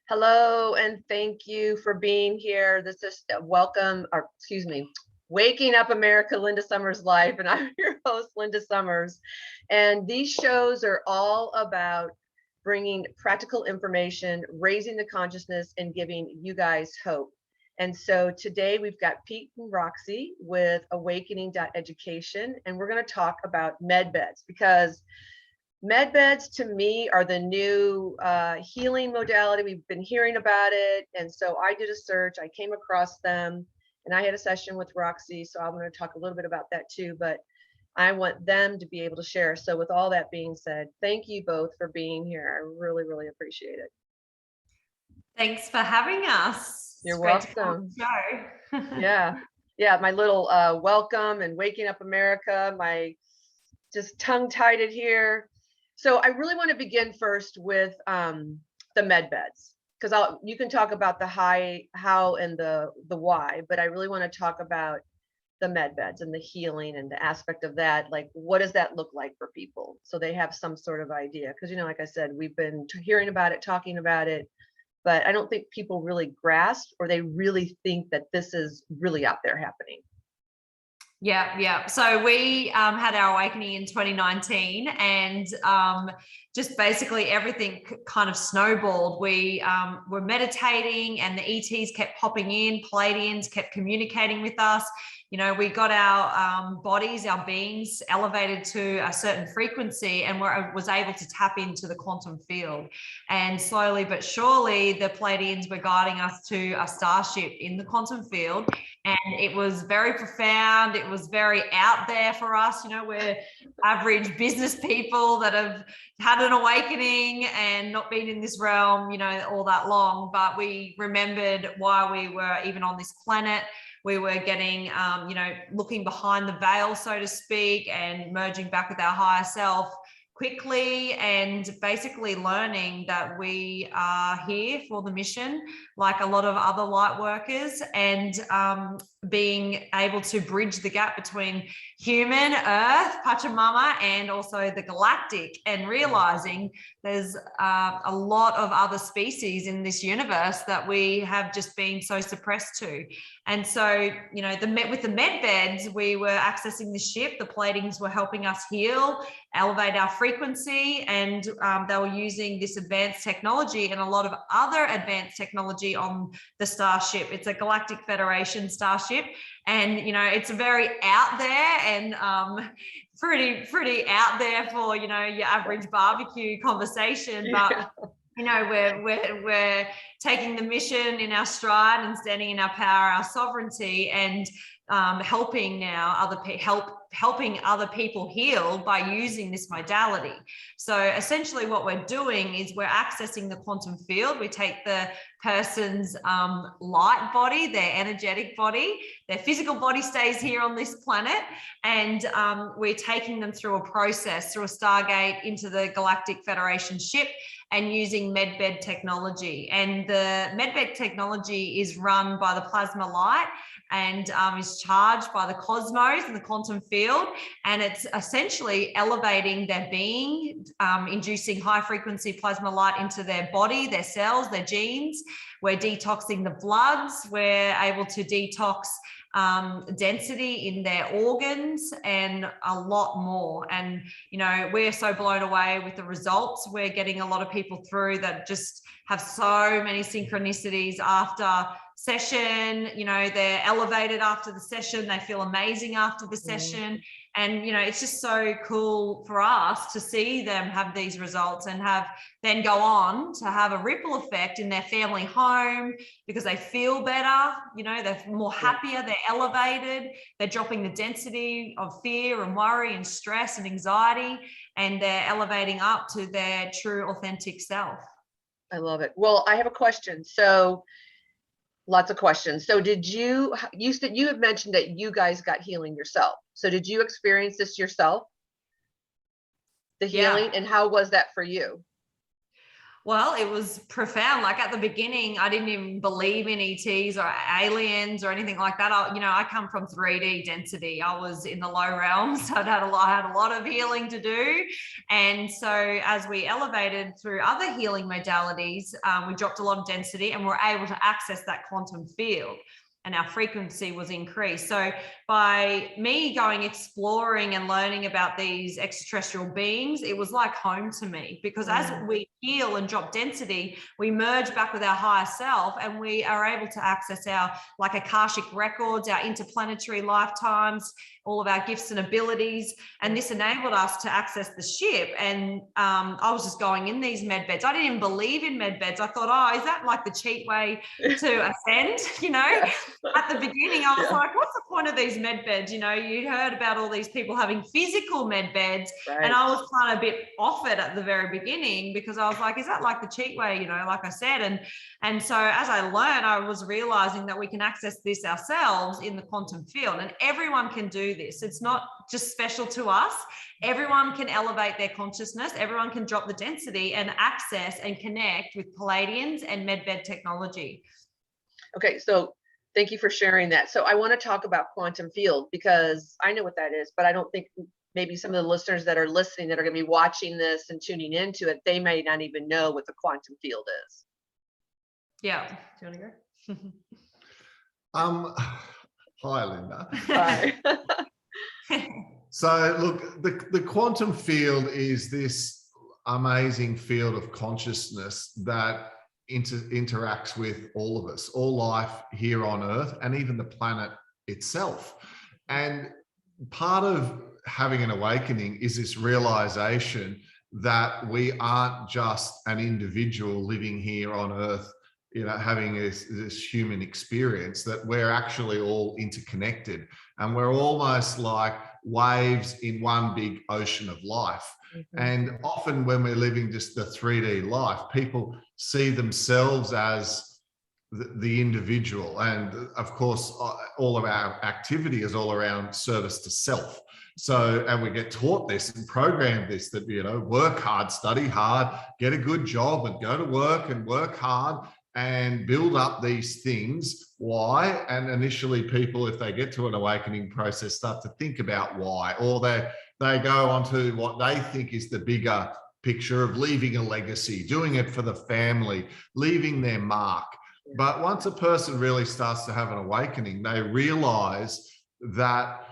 Hello, and thank you for being here. This is Waking Up America, Linda Summers Life, and I'm your host, Linda Summers. And these shows are all about bringing practical information, raising the consciousness, and giving you guys hope. And so today we've got Pete and Roxy with awakening.education, and we're going to talk about med beds because med beds to me are the new healing modality. We've been hearing about it. And so I did a search, I came across them, and I had a session with Roxy. So I'm going to talk a little bit about that too, but I want them to be able to share. So with all that being said, thank you both for being here. I really, really appreciate it. Thanks for having us. You're welcome. Yeah. Yeah. My little welcome and Waking Up America, my just tongue tied it here. So I really want to begin first with the med beds, because you can talk about the how and the why, but I really want to talk about the med beds and the healing and the aspect of that. Like, what does that look like for people, so they have some sort of idea? Because like I said, we've been hearing about it, talking about it, but I don't think people really grasp, or they really think that this is really out there happening. Yeah. So we had our awakening in 2019, and just basically everything kind of snowballed. We were meditating, and the ETs kept popping in. Pleiadians kept communicating with us. We got our bodies, our beings elevated to a certain frequency, and was able to tap into the quantum field. And slowly but surely, the Pleiadians were guiding us to a starship in the quantum field. And it was very profound. It was very out there for us. We're average business people that have had an awakening and not been in this realm, all that long. But we remembered why we were even on this planet. We were getting, looking behind the veil, so to speak, and merging back with our higher self quickly, and basically learning that we are here for the mission, like a lot of other light workers, and being able to bridge the gap between human, Earth, Pachamama, and also the galactic, and realizing there's a lot of other species in this universe that we have just been so suppressed to. And so, with the med beds, we were accessing the ship. The Pleiadians were helping us heal, elevate our frequency, and they were using this advanced technology and a lot of other advanced technology on the starship. It's a Galactic Federation starship, and it's very out there and pretty out there for your average barbecue conversation. But we're taking the mission in our stride and standing in our power, our sovereignty, and helping other people heal by using this modality. So essentially what we're doing is we're accessing the quantum field. We take the person's light body, their energetic body, their physical body stays here on this planet, and we're taking them through a process, through a Stargate, into the Galactic Federation ship, and using medbed technology. And the medbed technology is run by the plasma light, and is charged by the cosmos and the quantum field. And it's essentially elevating their being, inducing high frequency plasma light into their body, their cells, their genes. We're detoxing the bloods. We're able to detox density in their organs, and a lot more. And we're so blown away with the results. We're getting a lot of people through that just have so many synchronicities after session. They're elevated after the session, they feel amazing after the session. And it's just so cool for us to see them have these results, and then go on to have a ripple effect in their family home, because they feel better. They're more happier, they're elevated, they're dropping the density of fear and worry and stress and anxiety, and they're elevating up to their true authentic self. I love it. Well, I have a question. So lots of questions. So you had mentioned that you guys got healing yourself. So did you experience this yourself? The healing? Yeah. And how was that for you? Well, it was profound. Like at the beginning, I didn't even believe in ETs or aliens or anything like that. I come from 3D density. I was in the low realms. I had a lot of healing to do. And so as we elevated through other healing modalities, we dropped a lot of density and we're able to access that quantum field. And our frequency was increased. So by me going exploring and learning about these extraterrestrial beings, it was like home to me, because as we heal and drop density, we merge back with our higher self and we are able to access our like Akashic records, our interplanetary lifetimes, all of our gifts and abilities. And this enabled us to access the ship. And I was just going in these med beds. I didn't even believe in med beds. I thought, oh, is that like the cheap way to ascend? You know, at the beginning, I was like, what's the point of these med beds? You know, you heard about all these people having physical med beds. Right. And I was kind of a bit off it at the very beginning, because I was like, is that like the cheap way? You know, like I said, and so as I learned, I was realizing that we can access this ourselves in the quantum field, and everyone can do this. It's not just special to us. Everyone can elevate their consciousness. Everyone can drop the density and access and connect with Palladians and medbed technology. Okay, so thank you for sharing that. So I want to talk about quantum field, because I know what that is, but I don't think maybe some of the listeners that are listening that are going to be watching this and tuning into it, they may not even know what the quantum field is. Yeah. Do you want to go? Hi, Linda. Hi. So look, the quantum field is this amazing field of consciousness that interacts with all of us, all life here on Earth, and even the planet itself. And part of having an awakening is this realization that we aren't just an individual living here on Earth, you know, having this human experience, that we're actually all interconnected, and we're almost like waves in one big ocean of life. Mm-hmm. And often when we're living just the 3D life, people see themselves as the individual. And of course, all of our activity is all around service to self. So, and we get taught this and programmed this, that, you know, work hard, study hard, get a good job and go to work and work hard and build up these things. Why? And initially people, if they get to an awakening process, start to think about why, or they go on to what they think is the bigger picture of leaving a legacy, doing it for the family, leaving their mark. But once a person really starts to have an awakening, they realize that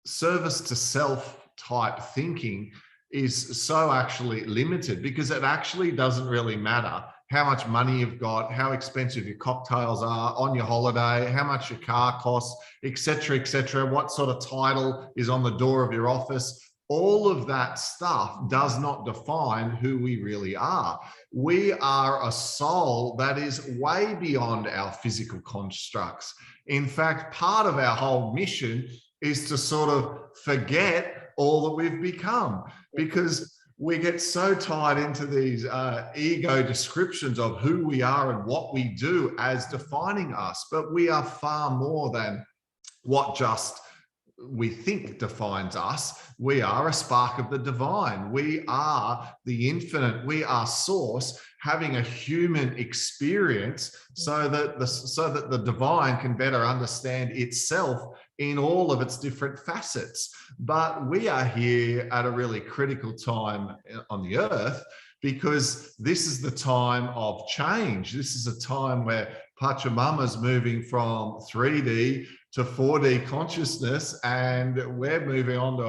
service to self type thinking is so actually limited, because it actually doesn't really matter how much money you've got, how expensive your cocktails are on your holiday, how much your car costs, etc., what sort of title is on the door of your office. All of that stuff does not define who we really are. We are a soul that is way beyond our physical constructs. In fact, part of our whole mission is to sort of forget all that we've become, because we get so tied into these ego descriptions of who we are and what we do as defining us. But we are far more than what just we think defines us. We are a spark of the divine. We are the infinite. We are source, having a human experience so that the divine can better understand itself in all of its different facets. But we are here at a really critical time on the earth, because this is the time of change. This is a time where Pachamama's moving from 3D to 4D consciousness, and we're moving on to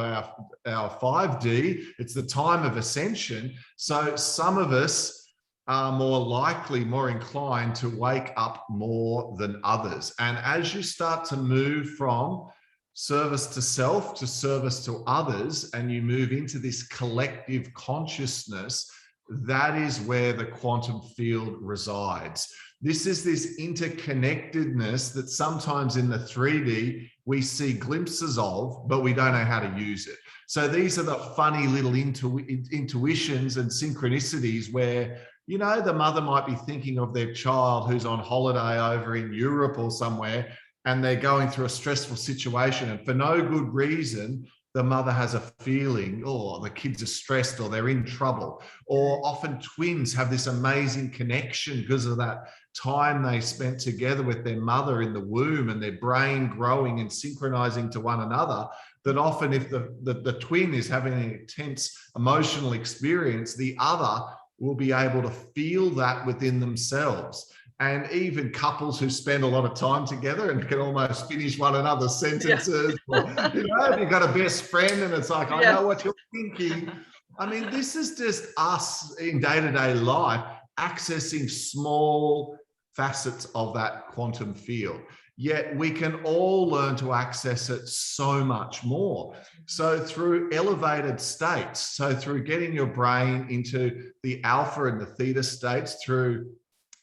our 5D. It's the time of ascension. So some of us are more likely, more inclined to wake up more than others. And as you start to move from service to self to service to others, and you move into this collective consciousness, that is where the quantum field resides. This is this interconnectedness that sometimes in the 3D we see glimpses of, but we don't know how to use it. So these are the funny little intuitions and synchronicities where, you know, the mother might be thinking of their child who's on holiday over in Europe or somewhere, and they're going through a stressful situation, and for no good reason, the mother has a feeling, or the kids are stressed or they're in trouble. Or often twins have this amazing connection because of that time they spent together with their mother in the womb and their brain growing and synchronizing to one another, that often if the twin is having an intense emotional experience, the other will be able to feel that within themselves. And even couples who spend a lot of time together and can almost finish one another's sentences. Or, if you've got a best friend and it's like, I know what you're thinking. I mean, this is just us in day-to-day life accessing small facets of that quantum field. Yet we can all learn to access it so much more. So through elevated states, so through getting your brain into the alpha and the theta states, through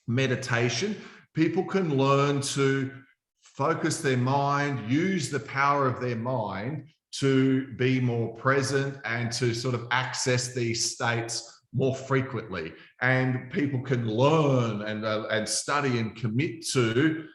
meditation, people can learn to focus their mind, use the power of their mind to be more present and to sort of access these states more frequently. And people can learn and study and commit to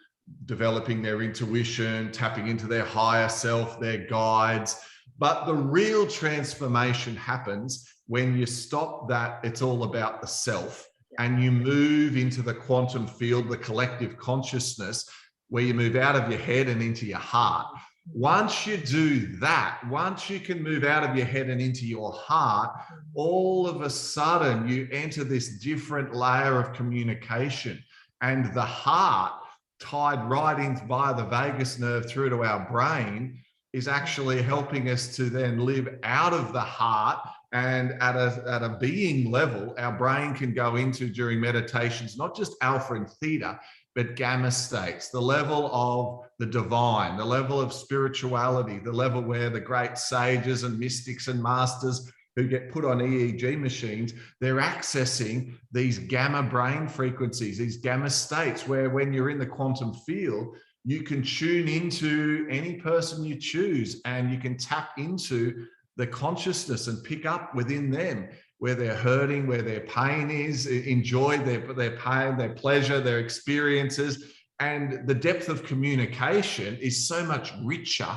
developing their intuition, tapping into their higher self, their guides. But the real transformation happens when you stop that it's all about the self and you move into the quantum field, the collective consciousness, where you move out of your head and into your heart. Once you do that, once you can move out of your head and into your heart, all of a sudden you enter this different layer of communication. And the heart, tied right in via the vagus nerve through to our brain, is actually helping us to then live out of the heart. And at a being level, our brain can go into during meditations, not just alpha and theta, but gamma states, the level of the divine, the level of spirituality, the level where the great sages and mystics and masters who get put on EEG machines, they're accessing these gamma brain frequencies, these gamma states, where when you're in the quantum field, you can tune into any person you choose and you can tap into the consciousness and pick up within them where they're hurting, where their pain is, enjoy their pain, their pleasure, their experiences. And the depth of communication is so much richer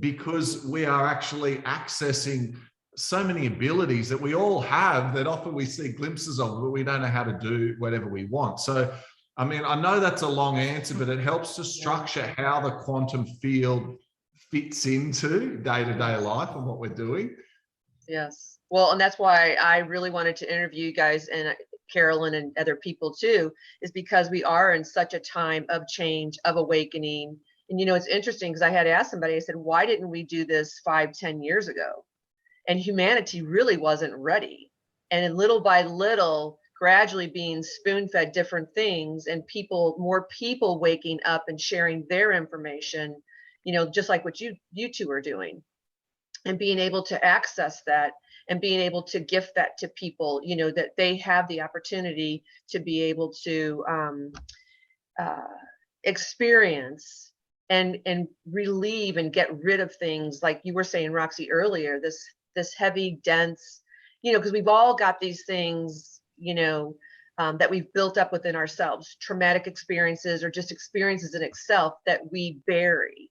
because we are actually accessing so many abilities that we all have that often we see glimpses of, but we don't know how to do whatever we want. So, I mean, I know that's a long answer, but it helps to structure how the quantum field fits into day-to-day life and what we're doing. Yes. Well, and that's why I really wanted to interview you guys and Carolyn and other people too, is because we are in such a time of change, of awakening. And, it's interesting because I had asked somebody, I said, why didn't we do this 5-10 years ago? And humanity really wasn't ready. And little by little, gradually being spoon-fed different things and more people waking up and sharing their information, just like what you two are doing, and being able to access that and being able to gift that to people, that they have the opportunity to be able to experience and relieve and get rid of things like you were saying, Roxy, earlier, this heavy, dense, because we've all got these things, that we've built up within ourselves, traumatic experiences or just experiences in itself that we bury.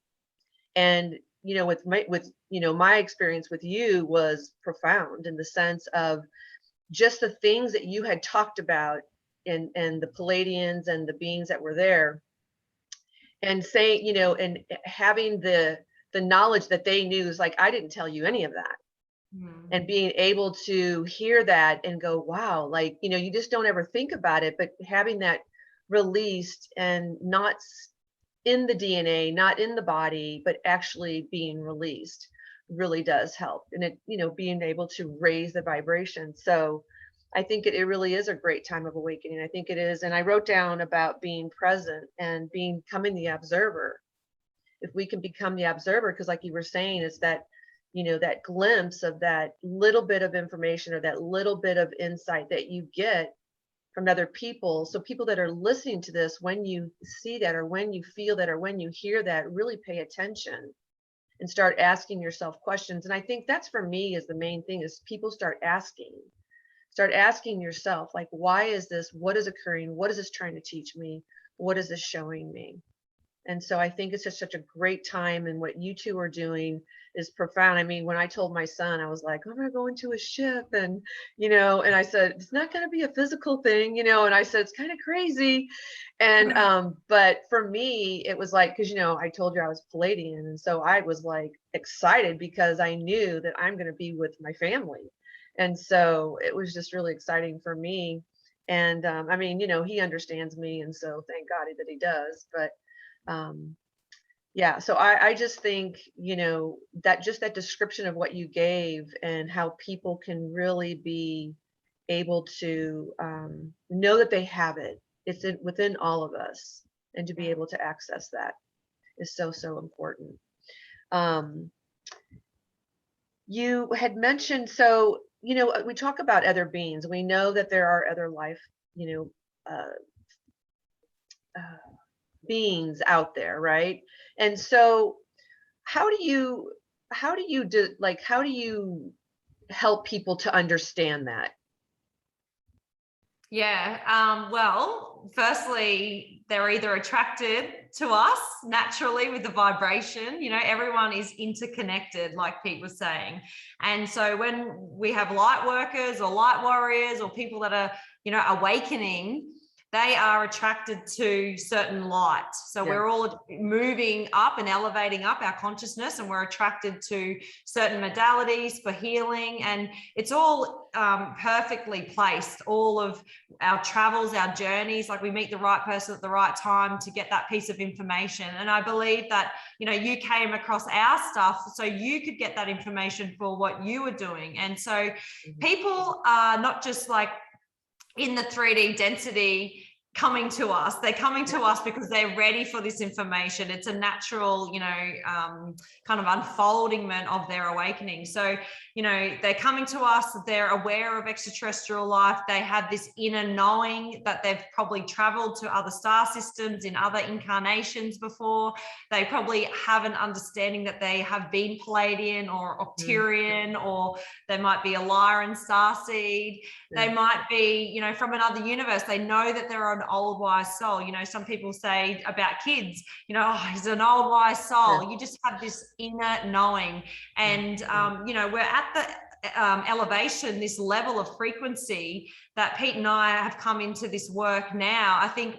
And, with my experience with you was profound in the sense of just the things that you had talked about and the Palladians and the beings that were there, and saying, and having the knowledge that they knew is like, I didn't tell you any of that. And being able to hear that and go, wow, like, you just don't ever think about it, but having that released and not in the DNA, not in the body, but actually being released really does help. And it, being able to raise the vibration. So I think it really is a great time of awakening. I think it is. And I wrote down about being present and becoming the observer. If we can become the observer, because like you were saying, it's that, that glimpse of that little bit of information or that little bit of insight that you get from other people. So people that are listening to this, when you see that or when you feel that or when you hear that, really pay attention and start asking yourself questions. And I think that's, for me, is the main thing, is people start asking yourself, like, why is this? What is occurring? What is this trying to teach me? What is this showing me? And so I think it's just such a great time, and what you two are doing is profound. I mean, when I told my son, I was like, I'm going to go into a ship, and, and I said, it's not going to be a physical thing, and I said, it's kind of crazy. And, but for me, it was like, cause I told you I was Palladian. And so I was like excited because I knew that I'm going to be with my family. And so it was just really exciting for me. And, I mean, he understands me. And so thank God that he does, but, yeah, so I just think, that just that description of what you gave and how people can really be able to know that they have it. It's within all of us, and to be able to access that is so, so important. You had mentioned, so, we talk about other beings. We know that there are other life, uh, beings out there, right? And so how do you help people to understand that? Yeah. Well, firstly, they're either attracted to us naturally with the vibration. Everyone is interconnected, like Pete was saying. And so when we have light workers or light warriors or people that are, awakening, they are attracted to certain light. So we're all moving up and elevating up our consciousness, and we're attracted to certain modalities for healing. And it's all perfectly placed. All of our travels, our journeys, like we meet the right person at the right time to get that piece of information. And I believe that, you came across our stuff so you could get that information for what you were doing. And so people are not just like in the 3D density coming to us. They're coming to us because they're ready for this information. It's a natural, kind of unfoldment of their awakening. So, they're coming to us, they're aware of extraterrestrial life. They have this inner knowing that they've probably traveled to other star systems in other incarnations before. They probably have an understanding that they have been Palladian or Octurian, or they might be a Lyran starseed. They might be, from another universe. They know that they're an old wise soul. Some people say about kids, he's an old wise soul. You just have this inner knowing. And, we're at the elevation, this level of frequency that Pete and I have come into this work now. I think,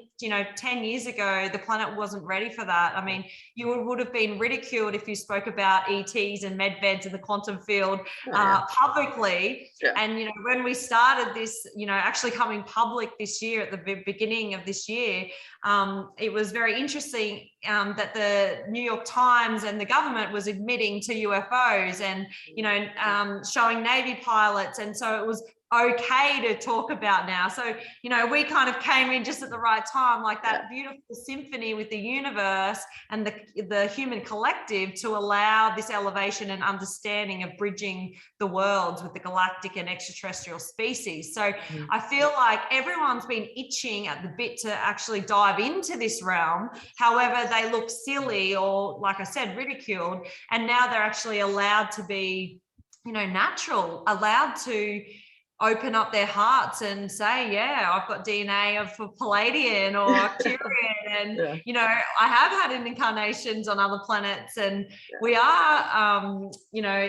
10 years ago, the planet wasn't ready for that. I mean, you would have been ridiculed if you spoke about ETs and medbeds in the quantum field publicly. And, when we started this, actually coming public this year at the beginning of this year, it was very interesting that the New York Times and the government was admitting to UFOs and, showing Navy pilots. And so it was okay to talk about now. So, we kind of came in just at the right time, like that beautiful symphony with the universe and the human collective, to allow this elevation and understanding of bridging the worlds with the galactic and extraterrestrial species. So I feel like everyone's been itching at the bit to actually dive into this realm. However, they look silly or, like I said, ridiculed. And now they're actually allowed to be, natural, allowed to open up their hearts and say, I've got DNA of a Palladian or Arcturian, and I have had incarnations on other planets, and we are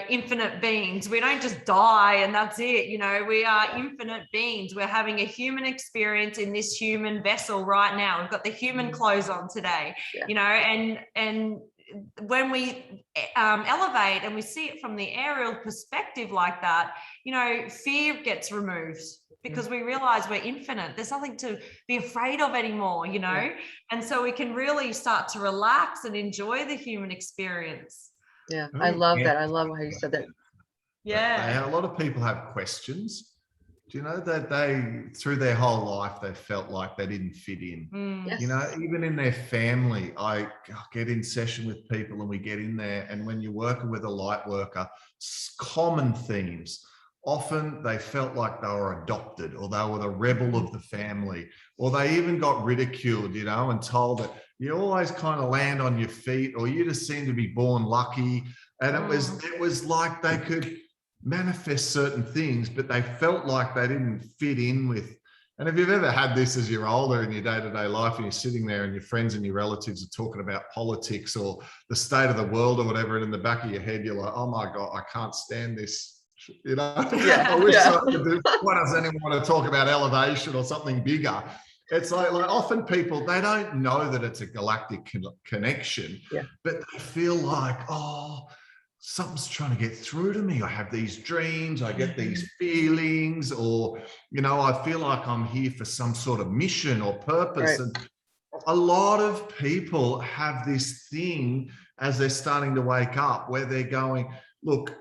infinite beings. We don't just die and that's it. We are infinite beings. We're having a human experience in this human vessel right now. We've got the human clothes on today, and when we elevate and we see it from the aerial perspective like that, fear gets removed, because we realize we're infinite. There's nothing to be afraid of anymore, and so we can really start to relax and enjoy the human experience. I love that. I love how you said that. A lot of people have questions. Do you know that they, through their whole life, they felt like they didn't fit in? Even in their family, I get in session with people and we get in there, and when you're working with a light worker, common themes. Often they felt like they were adopted, or they were the rebel of the family, or they even got ridiculed, and told that you always kind of land on your feet, or you just seem to be born lucky. And it was like they could manifest certain things, but they felt like they didn't fit in with And if you've ever had this as you're older in your day-to-day life and you're sitting there and your friends and your relatives are talking about politics or the state of the world or whatever, and in the back of your head, you're like, oh my God, I can't stand this. You know, I wish I could do, why does anyone want to talk about elevation or something bigger? It's like often people, they don't know that it's a galactic connection, but they feel like, oh, something's trying to get through to me. I have these dreams, I get these feelings, or, you know, I feel like I'm here for some sort of mission or purpose. And a lot of people have this thing as they're starting to wake up where they're going, look,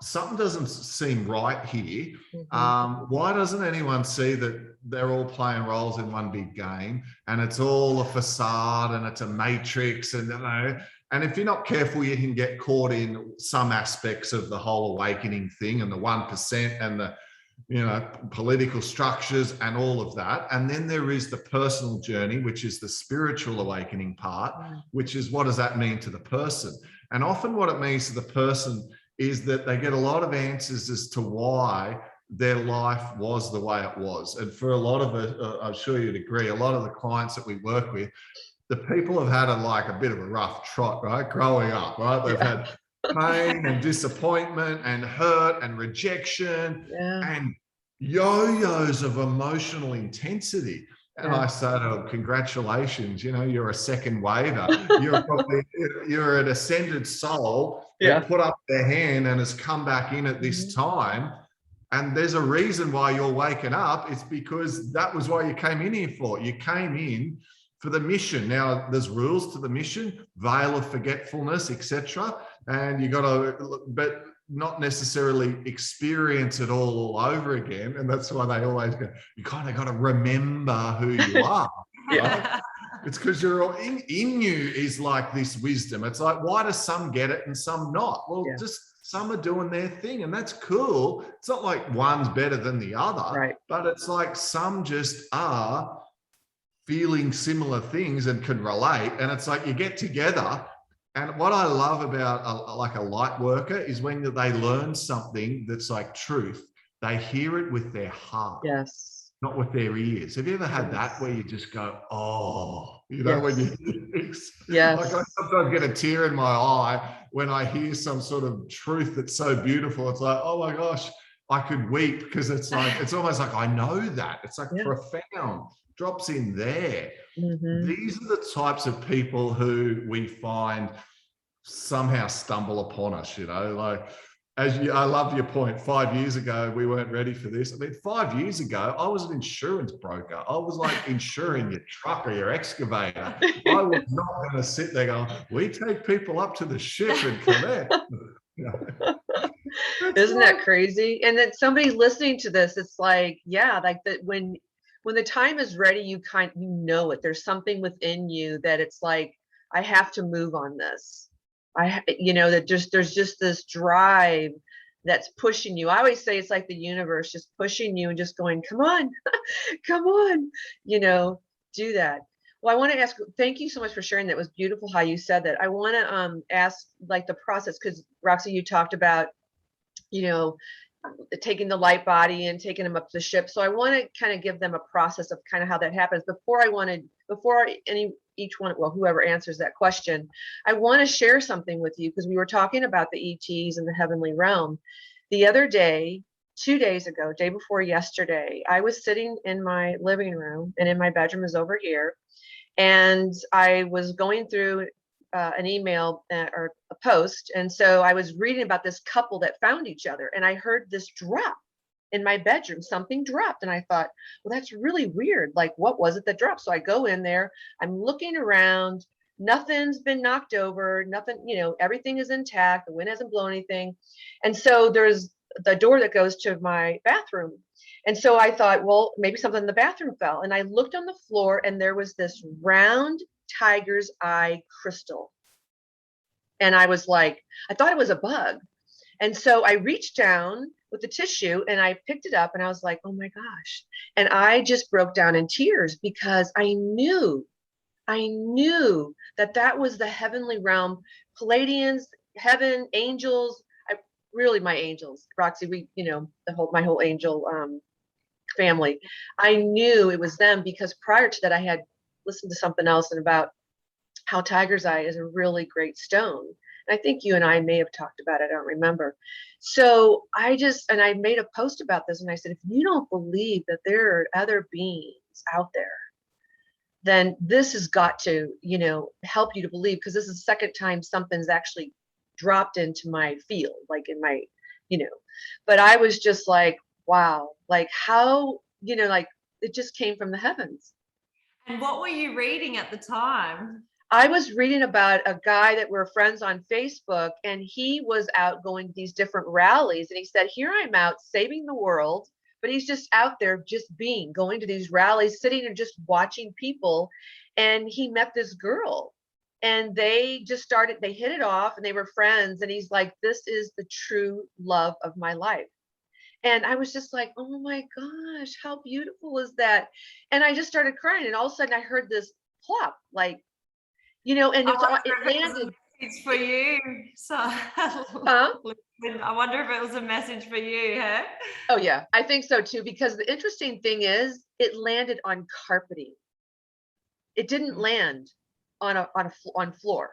something doesn't seem right here. Why doesn't anyone see that they're all playing roles in one big game and it's all a facade and it's a matrix? And, you know, and if you're not careful, you can get caught in some aspects of the whole awakening thing and the 1% and the, you know, political structures and all of that. And then there is the personal journey, which is the spiritual awakening part, which is what does that mean to the person? And often what it means to the person is that they get a lot of answers as to why their life was the way it was. And for a lot of it, I'm sure you'd agree, a lot of the clients that we work with, the people have had a bit of a rough trot, right? Growing up, right? They've had pain and disappointment and hurt and rejection and yo-yos of emotional intensity. And I say to them, congratulations, you know, you're a second waver. You're an ascended soul that put up their hand and has come back in at this time. And there's a reason why you're waking up. It's because that was why you came in here for. You came in for the mission. Now, there's rules to the mission, veil of forgetfulness, etc. And you got to, but not necessarily experience it all over again. And that's why they always go, you kind of got to remember who you are. Right? It's because you're all in you is like this wisdom. It's like, why do some get it and some not? Well, just some are doing their thing and that's cool. It's not like one's better than the other, but it's like some just are feeling similar things and can relate. And it's like you get together. And what I love about a light worker is when they learn something that's like truth, they hear it with their heart, not with their ears. Have you ever had that where you just go, oh, you know, when you hear things? Like I sometimes get a tear in my eye when I hear some sort of truth that's so beautiful. It's like, oh my gosh, I could weep because it's like, it's almost like I know that. It's like profound, drops in there. These are the types of people who we find somehow stumble upon us, you know, like I love your point. 5 years ago, we weren't ready for this. I mean, 5 years ago, I was an insurance broker. I was like insuring your truck or your excavator. I was not going to sit there going, we take people up to the ship and collect. Isn't that crazy? And then somebody listening to this, it's like, like that when the time is ready, you know it. There's something within you that it's like, I have to move on this. You know, that there's just this drive that's pushing you. I always say it's like the universe just pushing you and just going, come on, come on, you know, do that. Well, I want to ask, thank you so much for sharing. That was beautiful how you said that. I want to ask like the process, because Roxy, you talked about, you know, taking the light body and taking them up to the ship. So I want to kind of give them a process of kind of how that happens. Each one, well, whoever answers that question, I want to share something with you, because we were talking about the ETs and the heavenly realm. The other day, 2 days ago, day before yesterday, I was sitting in my living room, and in my bedroom is over here. And I was going through an email or a post. And so I was reading about this couple that found each other, and I heard this drop in my bedroom. Something dropped, and I thought, well, that's really weird. Like, what was it that dropped? So I go in there, I'm looking around, nothing's been knocked over, nothing, you know, everything is intact. The wind hasn't blown anything. And so there's the door that goes to my bathroom. And so I thought, well, maybe something in the bathroom fell. And I looked on the floor, and there was this round tiger's eye crystal. And I was like, I thought it was a bug. And so I reached down with the tissue and I picked it up, and I was like, oh my gosh. And I just broke down in tears, because I knew that that was the heavenly realm, Palladians, heaven, angels, really my angels, Roxy, we, you know, my whole angel family. I knew it was them because prior to that, I had listened to something else and about how tiger's eye is a really great stone. And I think you and I may have talked about it. I don't remember. So and I made a post about this and I said, if you don't believe that there are other beings out there, then this has got to, help you to believe, because this is the second time something's actually dropped into my field, like in my, but I was just like, wow, like how, like it just came from the heavens. And what were you reading at the time? I was reading about a guy that we're friends on Facebook, and he was out going to these different rallies. And he said, here I'm out saving the world, but he's just out there just going to these rallies, sitting and just watching people. And he met this girl and they hit it off and they were friends. And he's like, this is the true love of my life. And I was just like, oh my gosh, how beautiful is that? And I just started crying. And all of a sudden I heard this plop, like, and it landed. It's for you. So Huh? I wonder if it was a message for you, huh? Oh yeah, I think so too, because the interesting thing is it landed on carpeting. It didn't land on floor.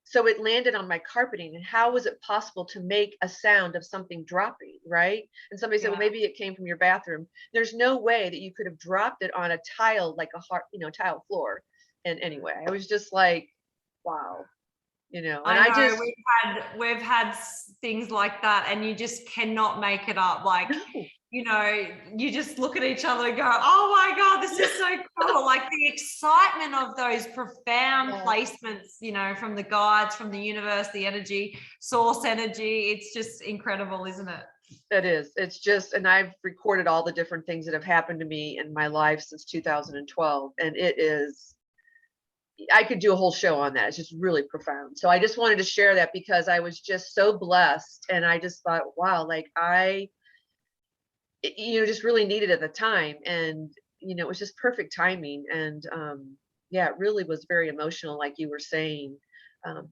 So it landed on my carpeting. And how was it possible to make a sound of something dropping, right? And somebody said, well, maybe it came from your bathroom. There's no way that you could have dropped it on a tile, like a tile floor. And anyway, I was just like, wow, and I know we've had things like that, and you just cannot make it up. Like, you just look at each other and go, oh my God, this is so cool. Like the excitement of those profound placements, from the guides, from the universe, the energy, source energy. It's just incredible, isn't it? It is. It's just, and I've recorded all the different things that have happened to me in my life since 2012. And I could do a whole show on that. It's just really profound. So I just wanted to share that because I was just so blessed. And I just thought, wow, like just really needed at the time. And, it was just perfect timing. And it really was very emotional. Like you were saying,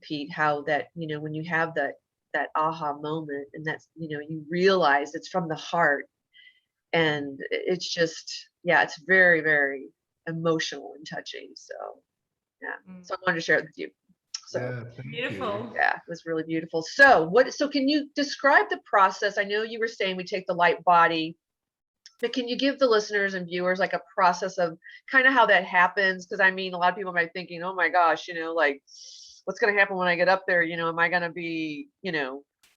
Pete, how that, when you have that aha moment and that's, you realize it's from the heart, and it's just, it's very, very emotional and touching. So so I wanted to share it with you. So beautiful. Yeah, it was really beautiful. So can you describe the process? I know you were saying we take the light body, but can you give the listeners and viewers like a process of kind of how that happens? Because I mean, a lot of people might be thinking, oh my gosh, like what's going to happen when I get up there? Am I going to be,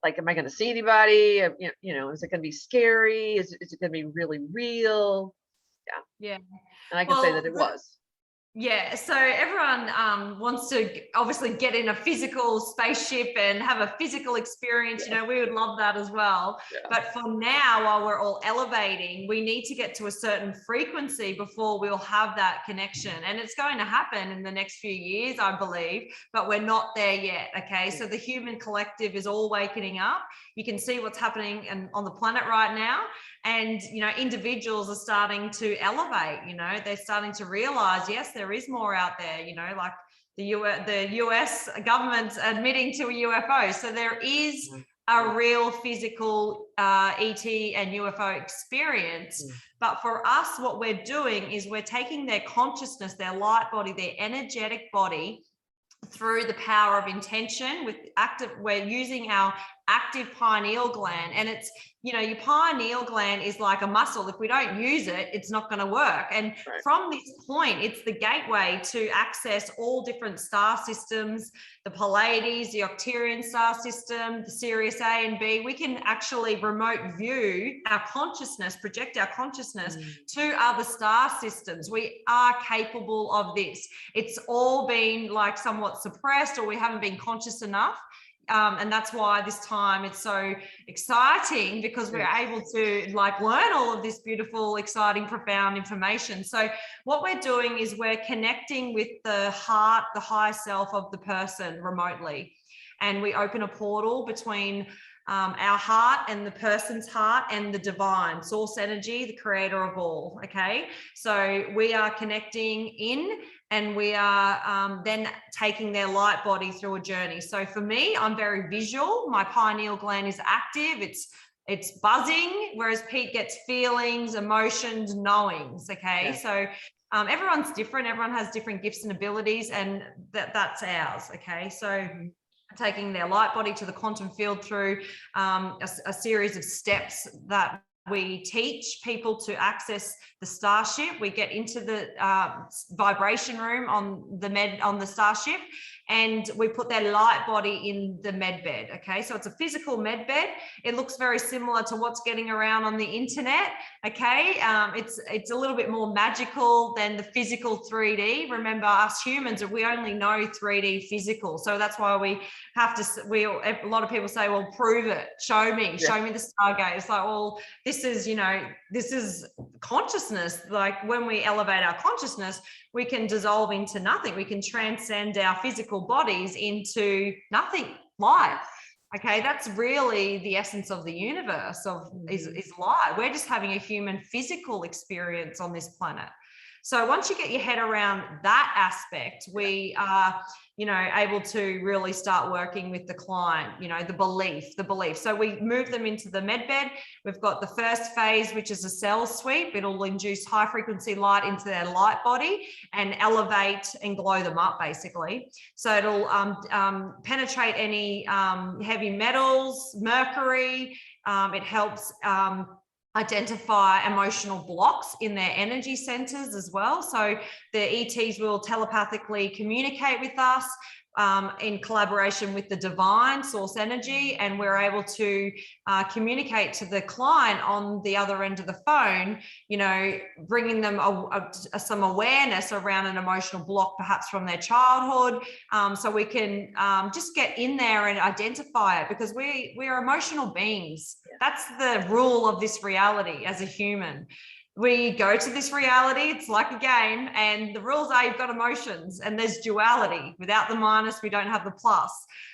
like, am I going to see anybody? Is it going to be scary? Is it going to be really real? Yeah. And I can say that it was. Yeah, so everyone wants to obviously get in a physical spaceship and have a physical experience. We would love that as well. Yeah. But for now, while we're all elevating, we need to get to a certain frequency before we'll have that connection. And it's going to happen in the next few years, I believe, but we're not there yet, okay? So the human collective is all waking up. You can see what's happening on the planet right now. And, individuals are starting to elevate, they're starting to realize, yes, there is more out there, like the US government's admitting to a UFO. So there is a real physical ET and UFO experience. But for us, what we're doing is we're taking their consciousness, their light body, their energetic body, through the power of intention we're using our active pineal gland. And it's, your pineal gland is like a muscle. If we don't use it, it's not going to work. And from this point, it's the gateway to access all different star systems, the Pleiades, the Octarian star system, the Sirius A and B. We can actually remote view our consciousness, project our consciousness to other star systems. We are capable of this. It's all been like somewhat suppressed, or we haven't been conscious enough. And that's why this time it's so exciting, because we're able to learn all of this beautiful, exciting, profound information. So what we're doing is we're connecting with the heart, the higher self of the person remotely. And we open a portal between our heart and the person's heart and the divine source energy, the creator of all. Okay. So we are connecting in, and we are then taking their light body through a journey. So for me, I'm very visual. My pineal gland is active. It's it's buzzing, whereas Pete gets feelings, emotions, knowings. Okay. Yeah. So everyone's different. Everyone has different gifts and abilities, and that's ours. Okay. So taking their light body to the quantum field through a series of steps that we teach people to access the starship. We get into the vibration room on the starship, and we put their light body in the med bed. Okay, so it's a physical med bed. It looks very similar to what's getting around on the internet. Okay, it's a little bit more magical than the physical 3D. Remember, us humans, we only know 3D physical, so that's why we have to. A lot of people say, "Well, prove it. Show me the Stargate." It's like, well, this is consciousness. Like when we elevate our consciousness, we can dissolve into nothing. We can transcend our physical bodies into nothing, light. Okay, that's really the essence of the universe is light. We're just having a human physical experience on this planet. So once you get your head around that aspect, we are, able to really start working with the client, the belief. So we move them into the med bed. We've got the first phase, which is a cell sweep. It'll induce high frequency light into their light body and elevate and glow them up, basically. So it'll penetrate any heavy metals, mercury. It helps identify emotional blocks in their energy centers as well. So the ETs will telepathically communicate with us in collaboration with the divine source energy, and we're able to communicate to the client on the other end of the phone, bringing them some awareness around an emotional block, perhaps from their childhood, so we can just get in there and identify it, because we are emotional beings. That's the rule of this reality as a human. We go to this reality, it's like a game, and the rules are you've got emotions and there's duality. Without the minus, we don't have the plus.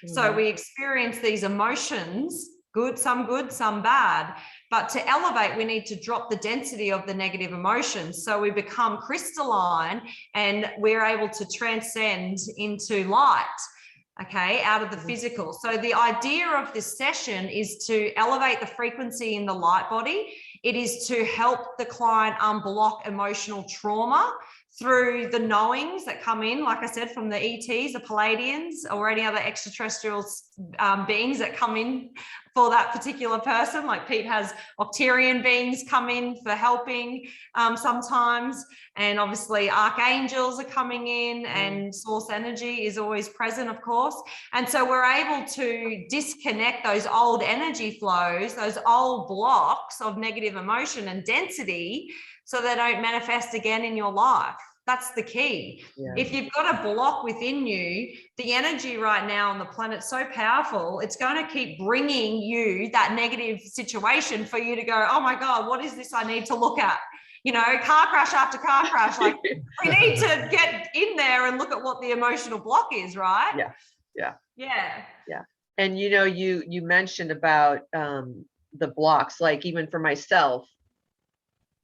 So we experience these emotions, some good, some bad. But to elevate, we need to drop the density of the negative emotions. So we become crystalline and we're able to transcend into light. Okay, out of the physical. So the idea of this session is to elevate the frequency in the light body. It is to help the client unblock emotional trauma through the knowings that come in, like I said, from the ETs, the Palladians, or any other extraterrestrial beings that come in for that particular person. Like Pete has Octarian beings come in for helping sometimes, and obviously archangels are coming in, and source energy is always present, of course. And so we're able to disconnect those old energy flows, those old blocks of negative emotion and density, so they don't manifest again in your life. That's the key. Yeah. If you've got a block within you, the energy right now on the planet's so powerful, it's going to keep bringing you that negative situation for you to go, oh my God, what is this I need to look at? Car crash after car crash. Like we need to get in there and look at what the emotional block is, right? Yeah. And you mentioned about the blocks, like even for myself,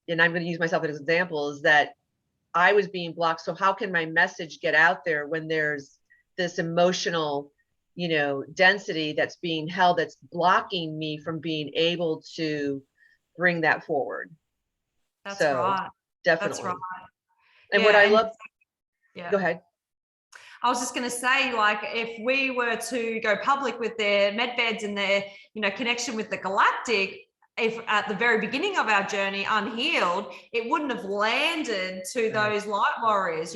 and I'm going to use myself as an example, is that I was being blocked. So how can my message get out there when there's this emotional, density that's being held, that's blocking me from being able to bring that forward? That's right. Definitely. That's right. And what I love, go ahead. I was just going to say, like, if we were to go public with their med beds and their, connection with the galactic, if at the very beginning of our journey unhealed, it wouldn't have landed to those light warriors,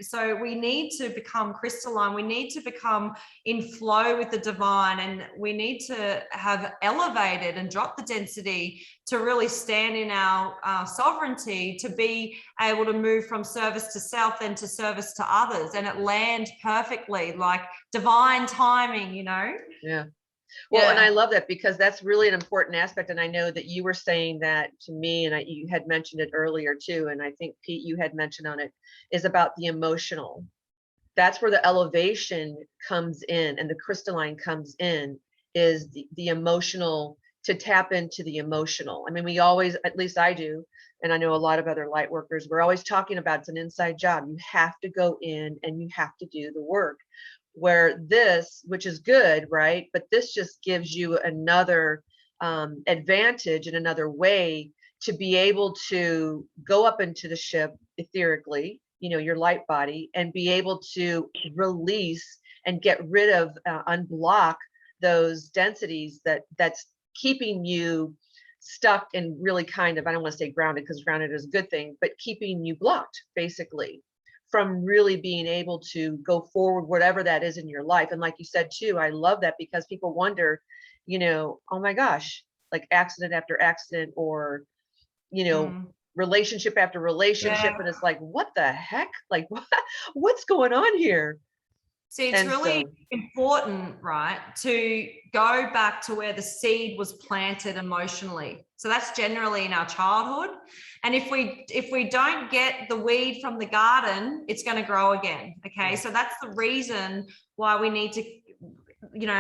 so we need to become crystalline. We need to become in flow with the divine, and we need to have elevated and dropped the density to really stand in our sovereignty, to be able to move from service to self and to service to others, and it land perfectly, like divine timing, Yeah. Well, and I love that, because that's really an important aspect. And I know that you were saying that to me, and you had mentioned it earlier too. And I think Pete, you had mentioned on it, is about the emotional. That's where the elevation comes in, and the crystalline comes in, is the emotional, to tap into the emotional. I mean, we always, at least I do, and I know a lot of other light workers, we're always talking about it's an inside job. You have to go in and you have to do the work. Where this, which is good, right? But this just gives you another advantage in another way to be able to go up into the ship etherically, your light body, and be able to release and get rid of, unblock those densities that's keeping you stuck and really kind of, I don't want to say grounded because grounded is a good thing, but keeping you blocked basically from really being able to go forward, whatever that is in your life. And like you said too, I love that because people wonder, oh my gosh, like accident after accident, or relationship after relationship, and it's like, what the heck, like what's going on here? See, it's really important, right, to go back to where the seed was planted emotionally. So that's generally in our childhood. And if we don't get the weed from the garden, it's going to grow again. Okay. So that's the reason why we need to,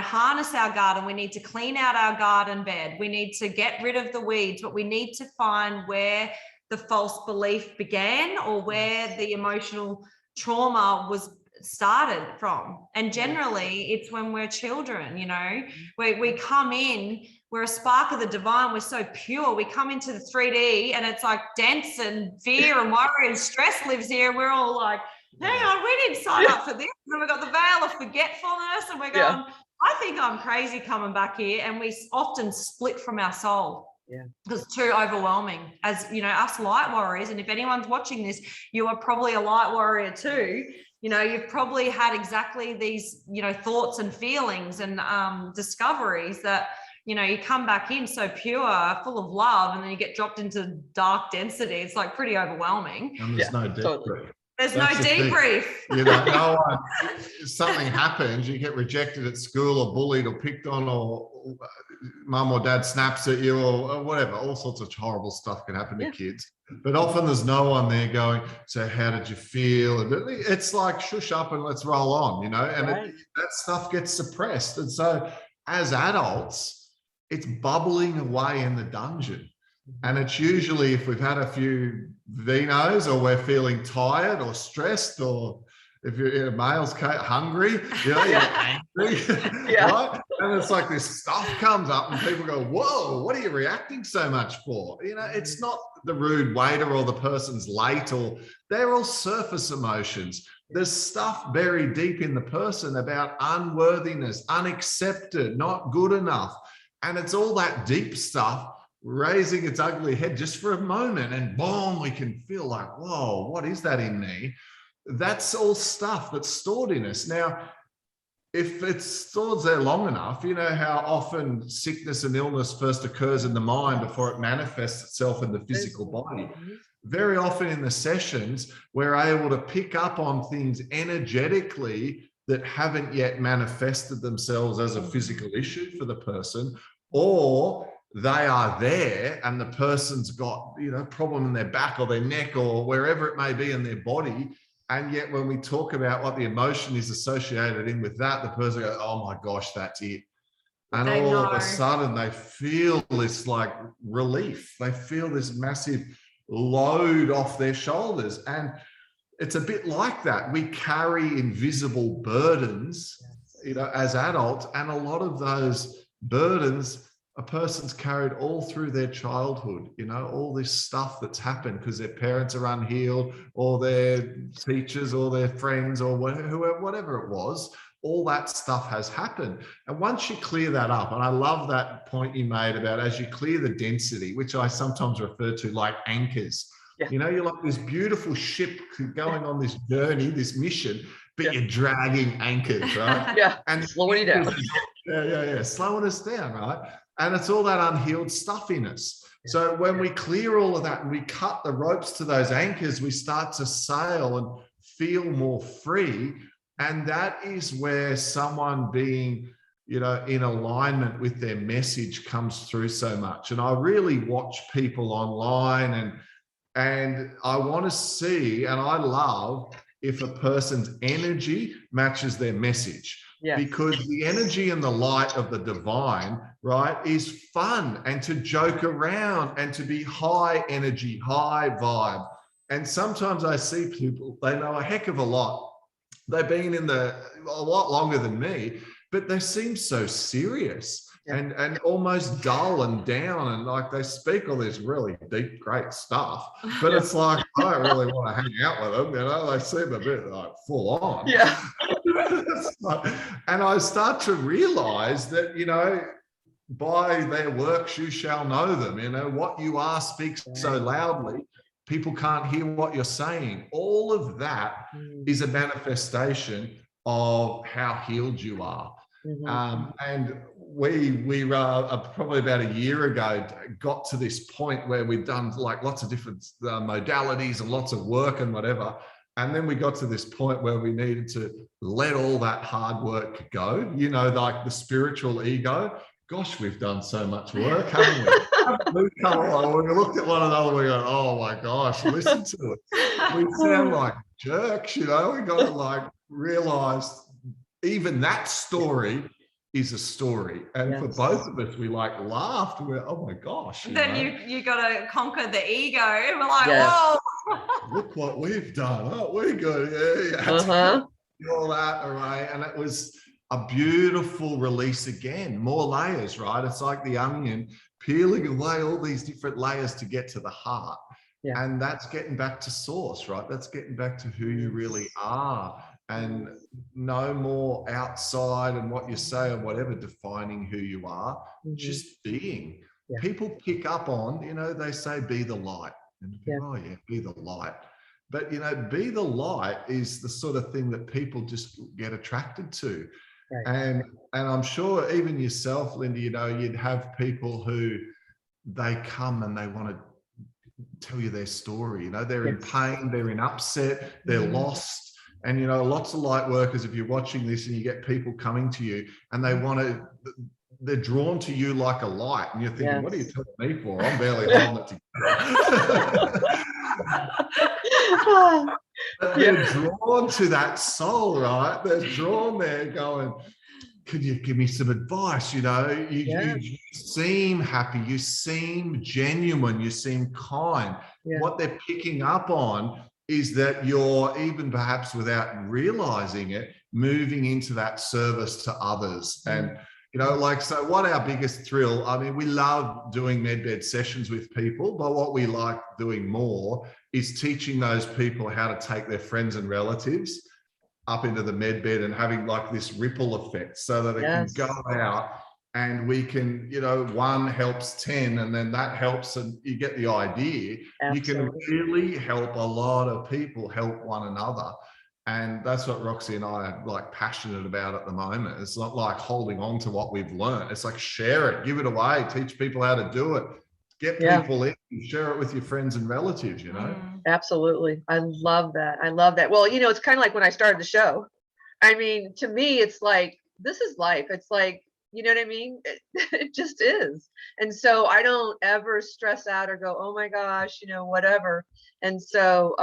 harness our garden. We need to clean out our garden bed. We need to get rid of the weeds, but we need to find where the false belief began or where the emotional trauma was started from. And generally it's when we're children, we come in, we're a spark of the divine, we're so pure, we come into the 3D and it's like dense and fear and worry and stress lives here, and we're all like, hang on, we didn't sign up for this. And we've got the veil of forgetfulness, and we're going, I think I'm crazy coming back here. And we often split from our soul. Because it's too overwhelming. As us light warriors, and if anyone's watching this, you are probably a light warrior too. You've probably had exactly these, thoughts and feelings and discoveries that, you come back in so pure, full of love, and then you get dropped into dark density. It's like pretty overwhelming. And there's no debrief. There's no debrief. No one, something happens, you get rejected at school or bullied or picked on, or mum or dad snaps at you, or whatever. All sorts of horrible stuff can happen to kids. But often there's no one there going, so how did you feel? And it's like, shush up and let's roll on, and that stuff gets suppressed. And so as adults, it's bubbling away in the dungeon. And it's usually if we've had a few vinos, or we're feeling tired or stressed, or if you're in a male's case, hungry, you're angry, right? And it's like this stuff comes up and people go, whoa, what are you reacting so much for? It's not the rude waiter or the person's late, or they're all surface emotions. There's stuff buried deep in the person about unworthiness, unaccepted, not good enough. And it's all that deep stuff raising its ugly head just for a moment, and boom, we can feel like, whoa, what is that in me? That's all stuff that's stored in us. Now, if it's stored there long enough, how often sickness and illness first occurs in the mind before it manifests itself in the physical body. Very often in the sessions, we're able to pick up on things energetically that haven't yet manifested themselves as a physical issue for the person, or they are there and the person's got, problem in their back or their neck or wherever it may be in their body. And yet when we talk about what the emotion is associated in with that, the person goes, oh my gosh, that's it. And all of a sudden they feel this like relief. They feel this massive load off their shoulders. And it's a bit like that. We carry invisible burdens, as adults, and a lot of those burdens a person's carried all through their childhood, all this stuff that's happened because their parents are unhealed, or their teachers or their friends or whatever it was, all that stuff has happened. And once you clear that up, and I love that point you made about as you clear the density, which I sometimes refer to like anchors. You're like this beautiful ship going on this journey, this mission, but you're dragging anchors, right? And slowing you down. Slowing us down, right? And it's all that unhealed stuff in us. So when we clear all of that and we cut the ropes to those anchors, we start to sail and feel more free. And that is where someone being, in alignment with their message comes through so much. And I really watch people online, and I want to see, and I love if a person's energy matches their message. Because the energy and the light of the divine, right, is fun, and to joke around and to be high energy, high vibe. And sometimes I see people, they know a heck of a lot. They've been in a lot longer than me, but they seem so serious. and almost dull and down, and like they speak all this really deep, great stuff, but it's like I don't really want to hang out with them. You know, they seem a bit like full on. Yeah. And I start to realize that, you know, by their works you shall know them. You know, what you are speaks so loudly, people can't hear what you're saying. All of that is a manifestation of how healed you are. And we probably about a year ago got to this point where we'd done like lots of different modalities and lots of work and whatever. And then we got to this point where we needed to let all that hard work go, you know, like the spiritual ego. Gosh, we've done so much work, haven't we? We come along, we looked at one another, we go, oh my gosh, listen to it. We sound like jerks, you know, we got to like realize even that story is a story. And for both of us, we like laughed. We're, oh my gosh. Then you got to conquer the ego. And we're like, whoa. Look what we've done. Oh, we're good. Yeah. All that away. And it was a beautiful release again. More layers, right? It's like the onion peeling away all these different layers to get to the heart. And that's getting back to source, right? That's getting back to who you really are. And no more outside and what you say or whatever defining who you are, just being. People pick up on, you know, they say, be the light. And oh yeah, be the light. But, you know, be the light is the sort of thing that people just get attracted to. And I'm sure even yourself, Linda, you know, you'd have people who they come and they want to tell you their story. You know, they're in pain, they're in upset, they're lost. And, you know, lots of light workers, if you're watching this and you get people coming to you and they want to, they're drawn to you like a light. And you're thinking, what are you telling me for? I'm barely holding it together. They're drawn to that soul, right? They're drawn there going, could you give me some advice? You know, you seem happy, you seem genuine, you seem kind. What they're picking up on is that you're, even perhaps without realizing it, moving into that service to others. And, you know, like, so what our biggest thrill, I mean, we love doing medbed sessions with people, but what we like doing more is teaching those people how to take their friends and relatives up into the medbed and having like this ripple effect so that they can go out and we can, you know, 1 helps 10 and then that helps and you get the idea. You can really help a lot of people help one another. And that's what Roxy and I are like passionate about at the moment. It's not like holding on to what we've learned. It's like share it, give it away, teach people how to do it, get people in, share it with your friends and relatives, you know? Absolutely. I love that. I love that. Well, you know, it's kind of like when I started the show. I mean, to me, it's like, this is life. It's like, you know what I mean? It just is. And so I don't ever stress out or go, oh my gosh, you know, whatever. And so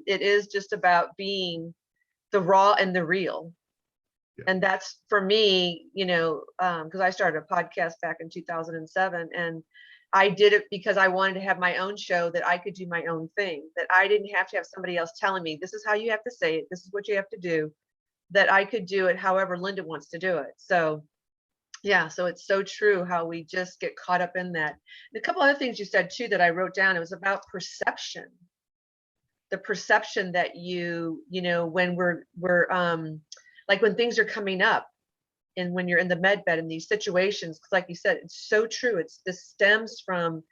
it is just about being the raw and the real. And that's for me, you know, because I started a podcast back in 2007 and I did it because I wanted to have my own show that I could do my own thing, that I didn't have to have somebody else telling me, this is how you have to say it, this is what you have to do, that I could do it however Linda wants to do it. So yeah, so it's so true how we just get caught up in that. And a couple other things you said too that I wrote down, it was about perception. The perception that you know, when we're like when things are coming up and when you're in the med bed in these situations, like you said, it's so true. This stems from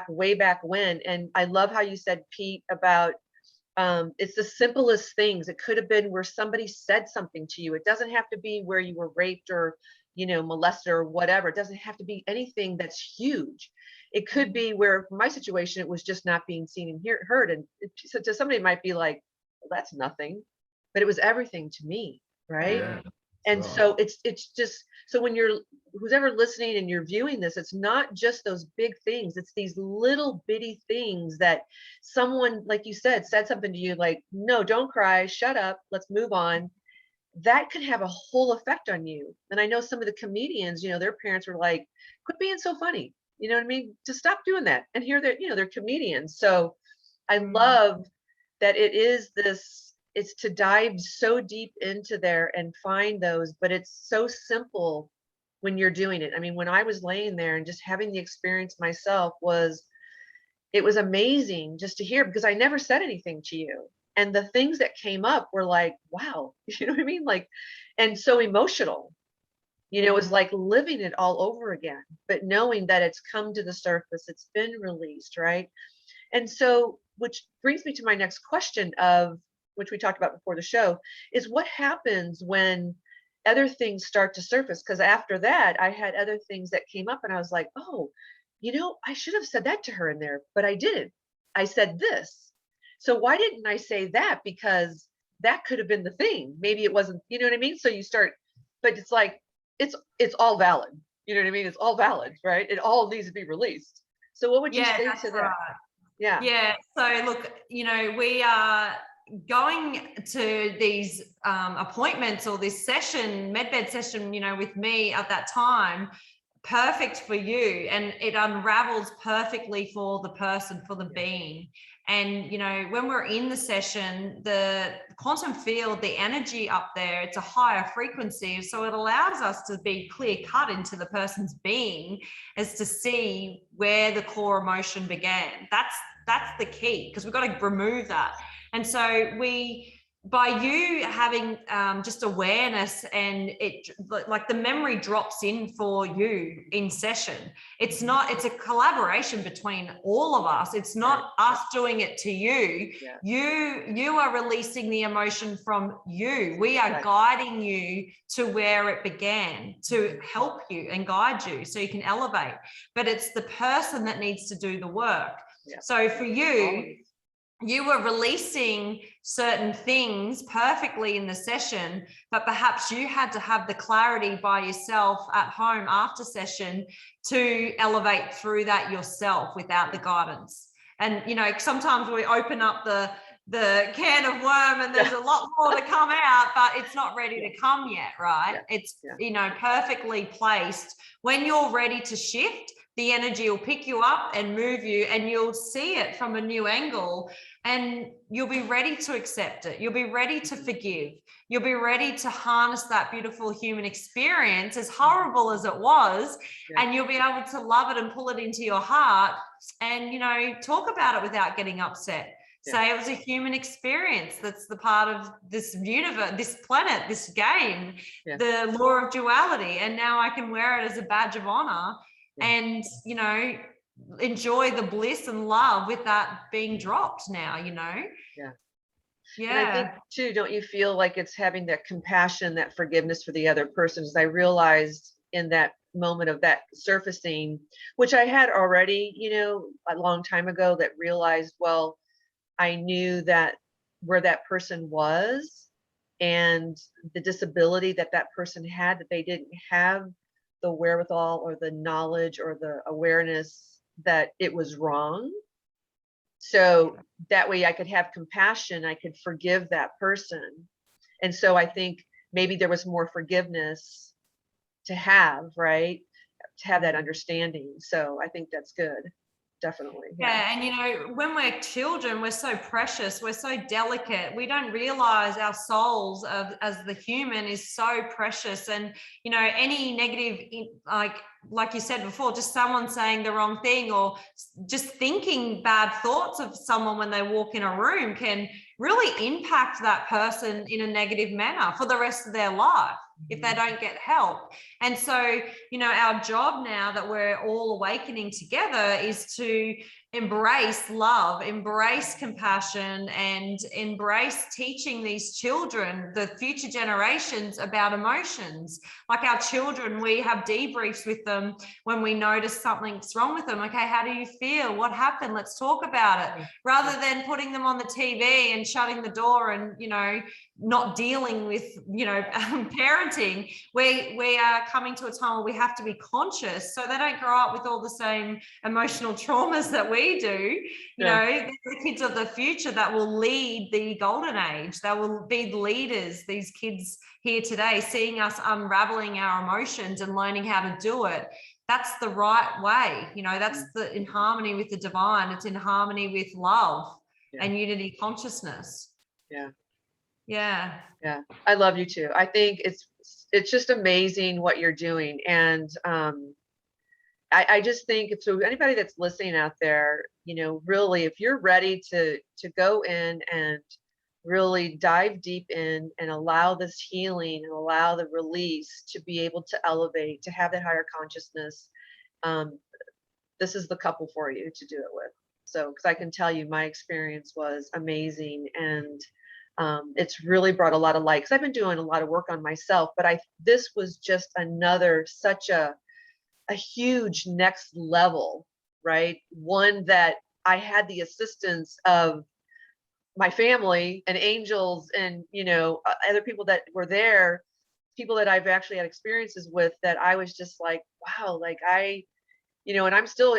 way back when. And I love how you said, Pete, about it's the simplest things. It could have been where somebody said something to you. It doesn't have to be where you were raped or, you know, molested or whatever. It doesn't have to be anything that's huge. It could be where, for my situation, it was just not being seen and heard. And so to somebody, it might be like, well, that's nothing, but it was everything to me, right? Yeah. And so it's just, so when you're, who's ever listening and you're viewing this, it's not just those big things. It's these little bitty things that someone, like you said something to you like, no, don't cry, shut up, let's move on. That could have a whole effect on you. And I know some of the comedians, you know, their parents were like, quit being so funny. You know what I mean? To stop doing that. And here they're, you know, they're comedians. So I love that it is this, it's to dive so deep into there and find those, but it's so simple when you're doing it. I mean, when I was laying there and just having the experience myself it was amazing just to hear, because I never said anything to you. And the things that came up were like, wow, you know what I mean? Like, and so emotional, it was like living it all over again, but knowing that it's come to the surface, it's been released, right? And so, which brings me to my next question, of which we talked about before the show, is what happens when other things start to surface? Because after that, I had other things that came up and I was like, oh, I should have said that to her in there, but I didn't. I said this. So why didn't I say that? Because that could have been the thing. Maybe it wasn't, you know what I mean? So you start, but it's like, it's all valid. You know what I mean? It's all valid, right? It all needs to be released. So what would you say to that? Right. Yeah. Yeah. So look, we are going to these appointments or this session, medbed session, with me at that time, perfect for you, and it unravels perfectly for the person, for the being. And when we're in the session, the quantum field, the energy up there, it's a higher frequency, so it allows us to be clear cut into the person's being, as to see where the core emotion began. That's the key, because we've got to remove that. And so by you having just awareness, and it, like, the memory drops in for you in session. It's a collaboration between all of us. It's not us doing it to you. You are releasing the emotion from you. We are guiding you to where it began, to help you and guide you so you can elevate. But it's the person that needs to do the work. So for you, you were releasing certain things perfectly in the session, but perhaps you had to have the clarity by yourself at home after session to elevate through that yourself without the guidance. And, sometimes we open up the can of worm and there's a lot more to come out, but it's not ready to come yet, right? It's, perfectly placed. When you're ready to shift, the energy will pick you up and move you, and you'll see it from a new angle, and you'll be ready to accept it. You'll be ready to forgive. You'll be ready to harness that beautiful human experience, as horrible as it was, and you'll be able to love it and pull it into your heart and, talk about it without getting upset. Say it was a human experience. That's the part of this universe, this planet, this game, the law of duality. And now I can wear it as a badge of honor and, enjoy the bliss and love with that being dropped now, And I think too, don't you feel like it's having that compassion, that forgiveness for the other person? As I realized in that moment of that surfacing, which I had already, a long time ago, that realized, well, I knew that where that person was and the disability that person had, that they didn't have the wherewithal or the knowledge or the awareness that it was wrong. So that way I could have compassion, I could forgive that person. And so I think maybe there was more forgiveness to have, right? To have that understanding. So I think that's good. Definitely. And when we're children, we're so precious, we're so delicate, we don't realize our souls as the human is so precious. And any negative, like you said before, just someone saying the wrong thing, or just thinking bad thoughts of someone when they walk in a room, can really impact that person in a negative manner for the rest of their life if they don't get help. And so, our job now that we're all awakening together is to embrace love, embrace compassion, and embrace teaching these children, the future generations, about emotions. Like our children, we have debriefs with them when we notice something's wrong with them. Okay, how do you feel? What happened? Let's talk about it. Rather than putting them on the TV and shutting the door and, not dealing with, parenting, we are coming to a time where we have to be conscious so they don't grow up with all the same emotional traumas that we do. The kids of the future that will lead the golden age, that will be the leaders, these kids here today, seeing us unraveling our emotions and learning how to do it. That's the right way. That's in harmony with the divine. It's in harmony with love and unity consciousness. Yeah. Yeah. Yeah, I love you too. I think it's just amazing what you're doing. And I just think if so anybody that's listening out there, you know, really if you're ready to go in and really dive deep in and allow this healing and allow the release to be able to elevate, to have that higher consciousness, um, this is the couple for you to do it with. So, because I can tell you my experience was amazing, and it's really brought a lot of light. Because I've been doing a lot of work on myself, but this was just another such a huge next level, right? One that I had the assistance of my family and angels and other people that were there, people that I've actually had experiences with, that I was just like, wow, like and I'm still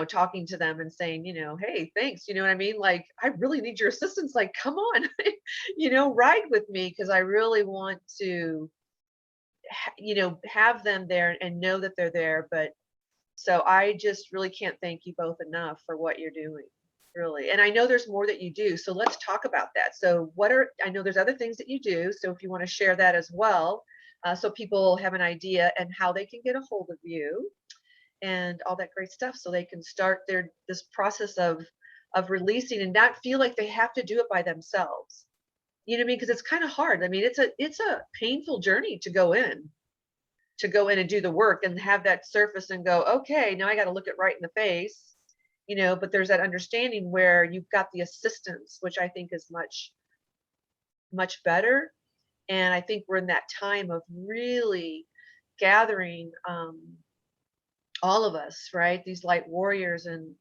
talking to them and saying, hey, thanks, you know what I mean? Like, I really need your assistance. Like, come on, ride with me, because I really want to, have them there and know that they're there. But so I just really can't thank you both enough for what you're doing, really. And I know there's more that you do. So let's talk about that. So I know there's other things that you do. So if you want to share that as well, so people have an idea and how they can get a hold of you and all that great stuff, so they can start this process of releasing and not feel like they have to do it by themselves. You know what I mean? Because it's kind of hard. I mean, it's a painful journey to go in and do the work and have that surface and go, okay, now I got to look it right in the face, but there's that understanding where you've got the assistance, which I think is much, much better. And I think we're in that time of really gathering, all of us, right? These light warriors, and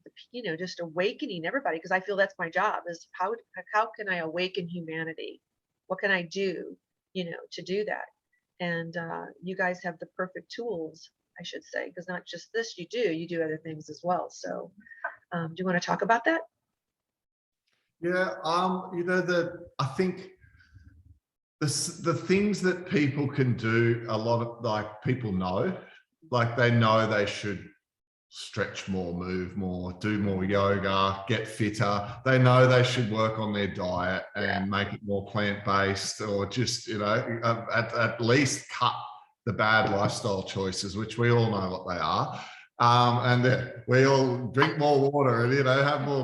just awakening everybody, because I feel that's my job, is how can I awaken humanity? What can I do, to do that? And you guys have the perfect tools, I should say, because not just this you do other things as well. So do you want to talk about that? Yeah, I think the things that people can do, a lot of, like, people know, like, they know they should stretch more, move more, do more yoga, get fitter. They know they should work on their diet and make it more plant-based, or just, at least cut the bad lifestyle choices, which we all know what they are. And we all drink more water and, have more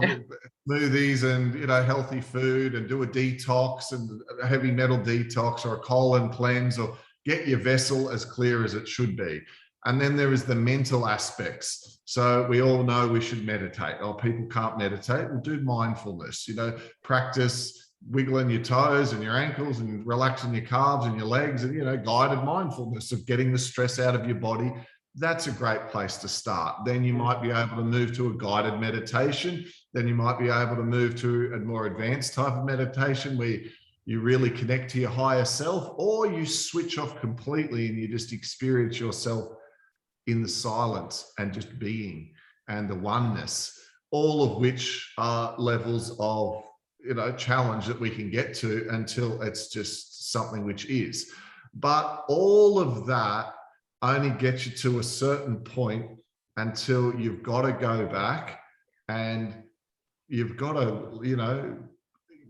smoothies and, healthy food, and do a detox and a heavy metal detox or a colon cleanse, or get your vessel as clear as it should be. And then there is the mental aspects. So we all know we should meditate. Oh, people can't meditate. Well, do mindfulness, practice wiggling your toes and your ankles and relaxing your calves and your legs, and, guided mindfulness of getting the stress out of your body. That's a great place to start. Then you might be able to move to a guided meditation. Then you might be able to move to a more advanced type of meditation where you really connect to your higher self, or you switch off completely and you just experience yourself in the silence and just being, and the oneness, all of which are levels of, challenge that we can get to until it's just something which is. But all of that only gets you to a certain point, until you've got to go back and you've got to,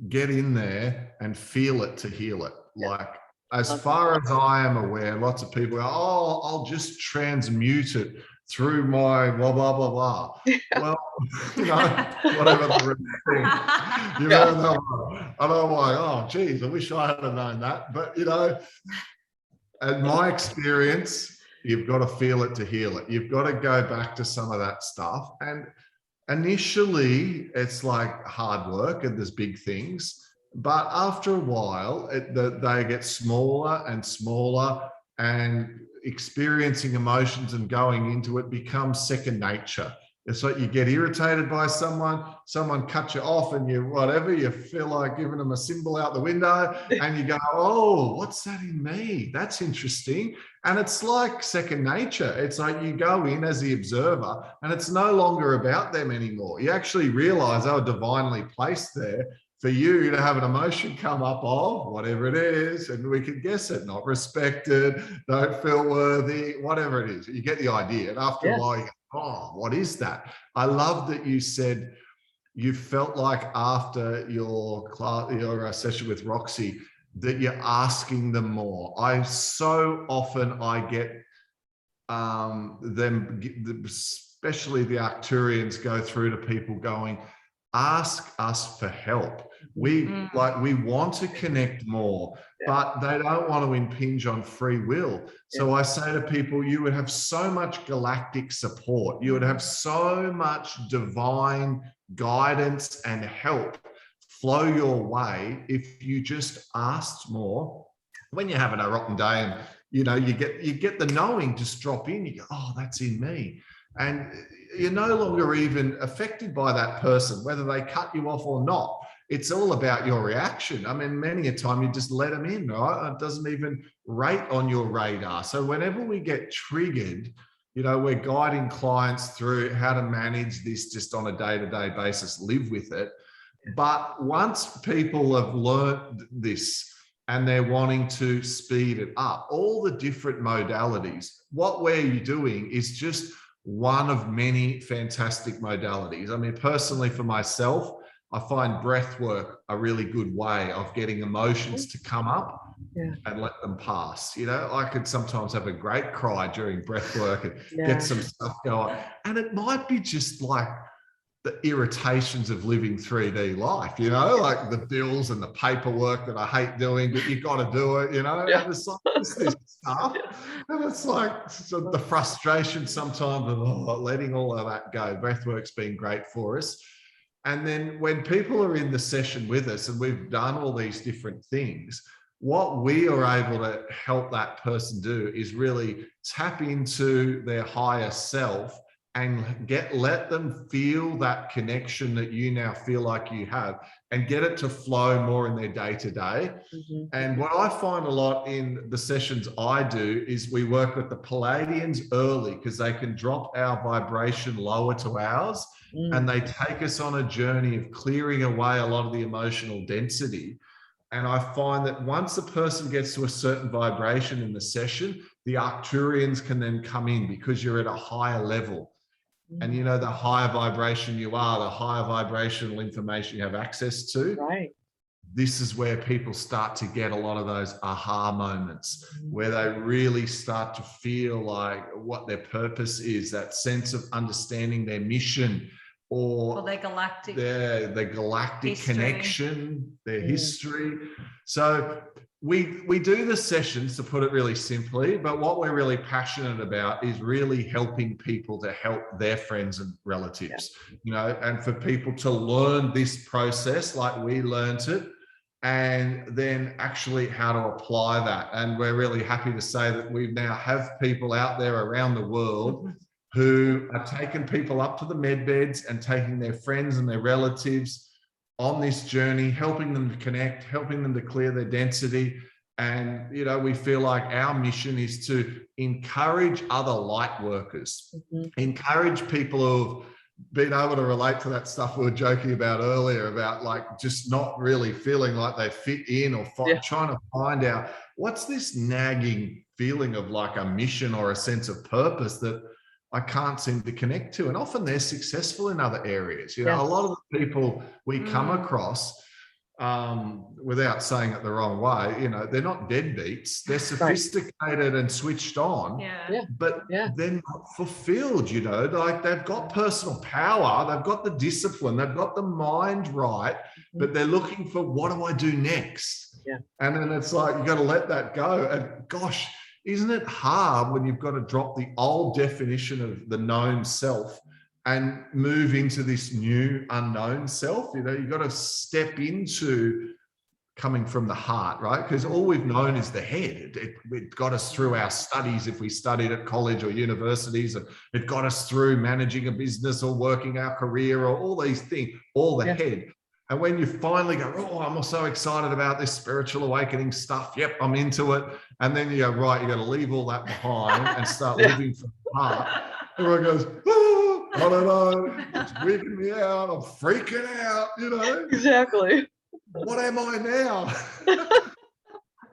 get in there and feel it to heal it. Like, as far as I am aware, lots of people go, oh, I'll just transmute it through my blah, blah, blah, blah. Well, whatever the thing. You know, and I'm like, oh, geez, I wish I had known that. But, in my experience, you've got to feel it to heal it. You've got to go back to some of that stuff. And initially, it's like hard work and there's big things. But after a while, they get smaller and smaller, and experiencing emotions and going into it becomes second nature. It's like you get irritated by someone cuts you off, and you feel like giving them a symbol out the window, and you go, oh, what's that in me? That's interesting. And it's like second nature. It's like you go in as the observer, and it's no longer about them anymore. You actually realize they were divinely placed there for you to have an emotion come up of whatever it is, and we can guess it, not respected, don't feel worthy, whatever it is. You get the idea. And after a while, you go, oh, what is that? I love that you said you felt like after your session with Roxy that you're asking them more. So often I get especially the Arcturians, go through to people going, ask us for help. We want to connect more, but they don't want to impinge on free will. So I say to people, you would have so much galactic support. You would have so much divine guidance and help flow your way if you just asked more. When you're having a rotten day and you get the knowing just drop in, you go, oh, that's in me. And you're no longer even affected by that person, whether they cut you off or not. It's all about your reaction. I mean, many a time you just let them in, right? It doesn't even rate on your radar. So whenever we get triggered, we're guiding clients through how to manage this just on a day-to-day basis, live with it. But once people have learned this and they're wanting to speed it up, all the different modalities, what we're doing is just one of many fantastic modalities. I mean, personally for myself, I find breath work a really good way of getting emotions to come up and let them pass. I could sometimes have a great cry during breath work and get some stuff going. And it might be just like the irritations of living 3D life, like the bills and the paperwork that I hate doing, but you got to do it, and it's like this stuff. And it's like the frustration sometimes of letting all of that go. Breathwork's been great for us. And then when people are in the session with us and we've done all these different things, what we are able to help that person do is really tap into their higher self and let them feel that connection that you now feel like you have, and get it to flow more in their day-to-day. And what I find a lot in the sessions I do is we work with the Palladians early, because they can drop our vibration lower to ours, and they take us on a journey of clearing away a lot of the emotional density. And I find that once a person gets to a certain vibration in the session, the Arcturians can then come in, because you're at a higher level. And the higher vibration you are, the higher vibrational information you have access to. Right. This is where people start to get a lot of those aha moments, where they really start to feel like what their purpose is, that sense of understanding their mission, or their galactic, their galactic history. Connection, their history. So we do the sessions, to put it really simply, but what we're really passionate about is really helping people to help their friends and relatives, and for people to learn this process like we learned it, and then actually how to apply that. And we're really happy to say that we now have people out there around the world who are taking people up to the med beds and taking their friends and their relatives on this journey, helping them to connect, helping them to clear their density. And, we feel like our mission is to encourage other light workers, encourage people who've been able to relate to that stuff we were joking about earlier, about like just not really feeling like they fit in, or trying to find out what's this nagging feeling of like a mission or a sense of purpose that I can't seem to connect to. And often they're successful in other areas. A lot of the people we come across, without saying it the wrong way, they're not deadbeats. They're sophisticated and switched on, but they're not fulfilled. Like they've got personal power, they've got the discipline, they've got the mind right, but they're looking for, what do I do next? And then it's like, you got to let that go. And gosh, isn't it hard when you've got to drop the old definition of the known self and move into this new unknown self? You've got to step into coming from the heart, right? Because all we've known is the head. It got us through our studies, if we studied at college or universities, and it got us through managing a business or working our career or all these things, all the head. And when you finally go, oh, I'm so excited about this spiritual awakening stuff. Yep, I'm into it. And then you go, right, you got to leave all that behind and start living from the heart. Everyone goes, oh, I don't know. It's wigging me out. I'm freaking out, Exactly. What am I now?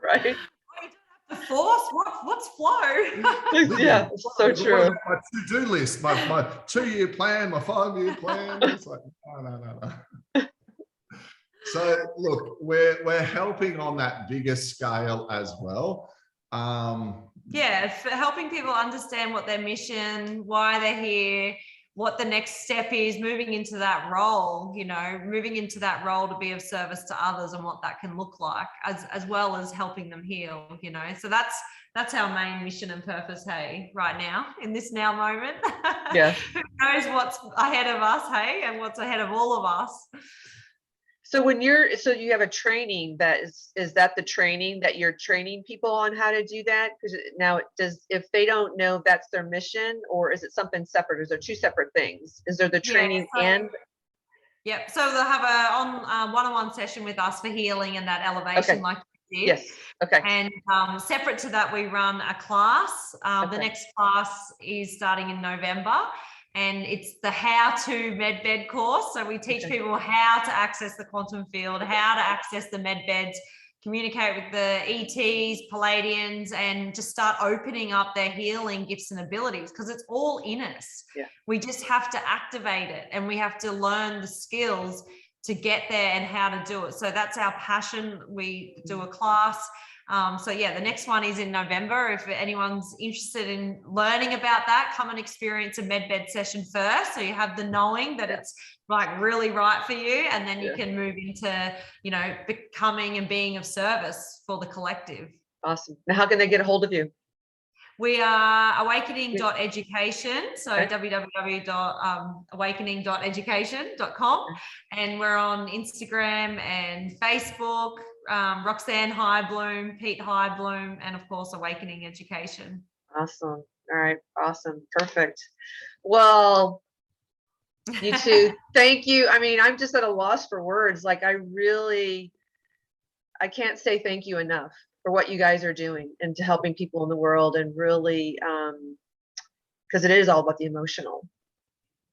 Right. The force? What's flow? Yeah, so true. My to-do list, my 2-year plan, my 5-year plan. It's like, no. So look, we're helping on that bigger scale as well. Yeah, for helping people understand what their mission, why they're here, what the next step is, moving into that role, you know, moving into that role to be of service to others and what that can look like, as well as helping them heal, you know. So that's our main mission and purpose, hey, right now, in this now moment. Yes. Who knows what's ahead of us, hey, and what's ahead of all of us. So so you have a training that is that the training that you're training people on how to do that? Because now if they don't know that's their mission, or is it something separate? Is there two separate things? Is there the training and? Yep. So they'll have a one-on-one session with us for healing and that elevation, Okay. like you did. Yes. Okay. And separate to that, we run a class. The Okay. next class is starting in November, and it's the how-to medbed course. So we teach people how to access the quantum field, how to access the medbeds, communicate with the ETs, Palladians, and just start opening up their healing gifts and abilities, because it's all in us. Yeah. We just have to activate it, and we have to learn the skills to get there and how to do it. So that's our passion. We do a class. So yeah, the next one is in November. If anyone's interested in learning about that, come and experience a medbed session first, so you have the knowing that it's like really right for you, and then you can move into, you know, becoming and being of service for the collective. Awesome. Now, how can they get a hold of you? We are awakening.education, so www.awakening.education.com, and we're on Instagram and Facebook, Roxanne Highbloom, Pete Highbloom, and of course Awakening Education. Awesome. All right. Awesome. Perfect. Well, you two, thank you. I mean, I'm just at a loss for words. Like, I can't say thank you enough for what you guys are doing and to helping people in the world, and really, because it is all about the emotional,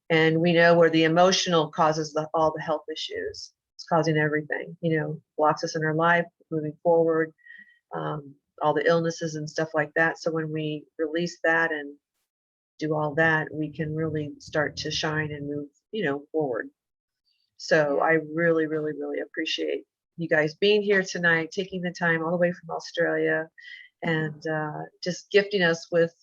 and we know where the emotional causes all the health issues. It's causing everything, you know, blocks us in our life moving forward, all the illnesses and stuff like that. So when we release that and do all that, we can really start to shine and move, you know, forward. So I really, really, really appreciate you guys being here tonight, taking the time all the way from Australia, and just gifting us with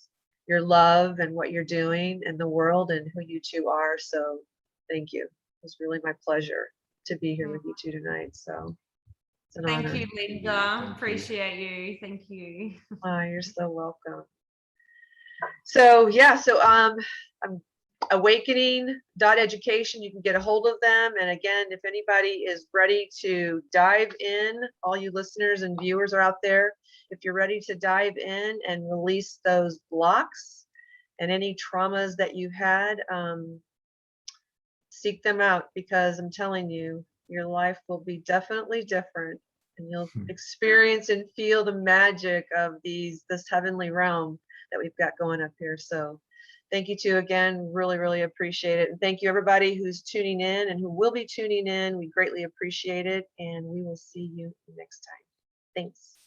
your love and what you're doing in the world and who you two are. So thank you. It was really my pleasure to be here with you two tonight. So it's an honor. Thank you, Linda. Appreciate you. Thank you. Oh, you're so welcome. So yeah, so I'm awakening.education. You can get a hold of them. And again, if anybody is ready to dive in, all you listeners and viewers are out there, if you're ready to dive in and release those blocks and any traumas that you had, seek them out, because I'm telling you, your life will be definitely different, and you'll experience and feel the magic of this heavenly realm that we've got going up here. So thank you two again. Really, really appreciate it. And thank you everybody who's tuning in and who will be tuning in. We greatly appreciate it. And we will see you next time. Thanks.